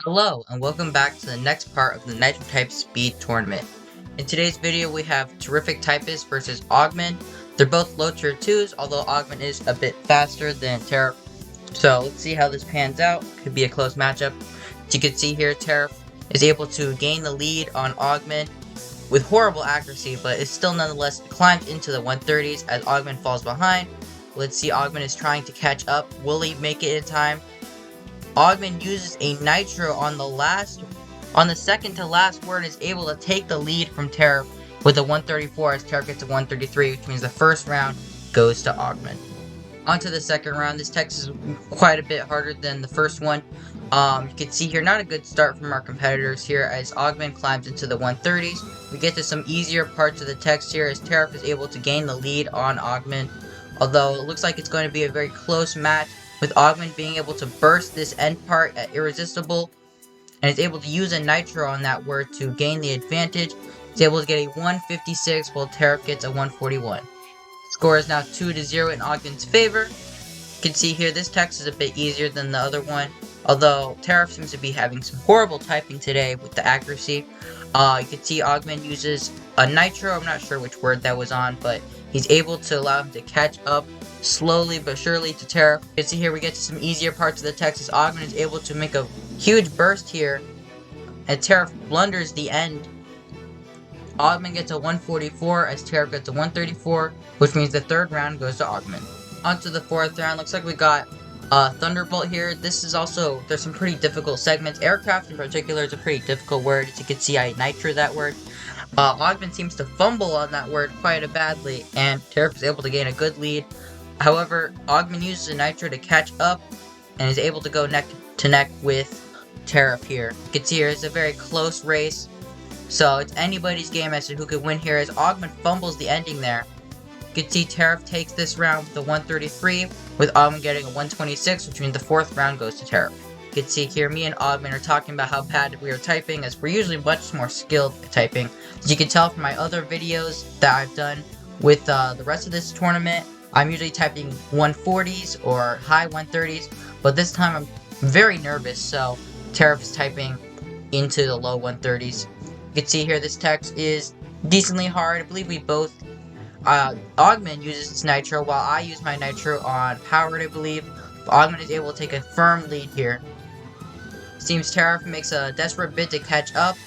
Hello, and welcome back to the next part of the Nitro Type Speed Tournament. In today's video, we have Terrific Typist versus Augman. They're both low tier 2s, although Augman is a bit faster than Tarif. So let's see how this pans out. Could be a close matchup. As you can see here, Tarif is able to gain the lead on Augman with horrible accuracy, but it still nonetheless climbs into the 130s as Augman falls behind. Let's see, Augman is trying to catch up. Will he make it in time? Augman uses a Nitro on the second to last word and is able to take the lead from Tarif with a 134 as Tarif gets a 133, which means the first round goes to Augman. On to the second round. This text is quite a bit harder than the first one. You can see here, not a good start from our competitors here as Augman climbs into the 130s. We get to some easier parts of the text here as Tarif is able to gain the lead on Augman. Although it looks like it's going to be a very close match, with Augman being able to burst this end part at Irresistible, and is able to use a Nitro on that word to gain the advantage. He's able to get a 156 while Tarif gets a 141. Score is now 2-0 in Augman's favor. You can see here this text is a bit easier than the other one, although Tarif seems to be having some horrible typing today with the accuracy. You can see Augman uses a Nitro, I'm not sure which word that was on, but he's able to allow him to catch up slowly but surely to Tarif. You can see here we get to some easier parts of the text as Augman is able to make a huge burst here, and Tarif blunders the end. Augman gets a 144 as Tarif gets a 134, which means the third round goes to Augman. On to the fourth round. Looks like we got Thunderbolt here. This is also, there's some pretty difficult segments. Aircraft in particular is a pretty difficult word. As you can see, I nitro that word. Augman seems to fumble on that word quite badly, and Tarif is able to gain a good lead. However, Augman uses a Nitro to catch up, and is able to go neck to neck with Tarif here. You can see here it's a very close race, so it's anybody's game as to who could win here as Augman fumbles the ending there. You can see Tarif takes this round with a 133, with Augman getting a 126, which means the fourth round goes to Tarif. You can see here me and Augman are talking about how bad we are typing, as we're usually much more skilled at typing. As you can tell from my other videos that I've done with the rest of this tournament, I'm usually typing 140s or high 130s, but this time I'm very nervous, so Tarif is typing into the low 130s. You can see here this text is decently hard. I believe we both, Augman uses his Nitro while I use my Nitro on Powered, I believe. But Augman is able to take a firm lead here. Seems Tarif makes a desperate bid to catch up,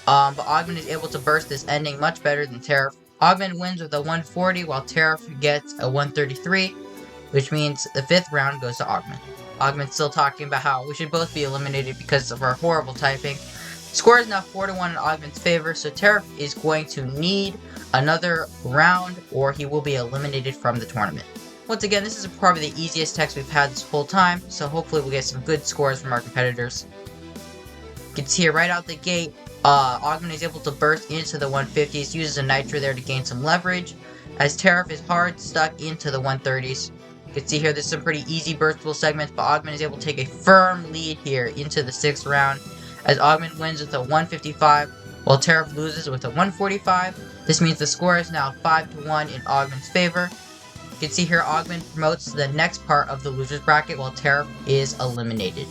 but Augman is able to burst this ending much better than Tarif. Augman wins with a 140 while Tarif gets a 133, which means the fifth round goes to Augman. Augman's still talking about how we should both be eliminated because of our horrible typing. Score is now 4-1 in Augman's favor, so Tarif is going to need another round or he will be eliminated from the tournament. Once again, this is probably the easiest text we've had this whole time, so hopefully we'll get some good scores from our competitors. You can see here right out the gate, Augman is able to burst into the 150s, uses a Nitro there to gain some leverage, as Tarif is hard stuck into the 130s. You can see here there's some pretty easy burstable segments, but Augman is able to take a firm lead here into the sixth round, as Augman wins with a 155, while Tarif loses with a 145. This means the score is now 5-1 in Augman's favor. You can see here Augman promotes to the next part of the loser's bracket while Tarif is eliminated.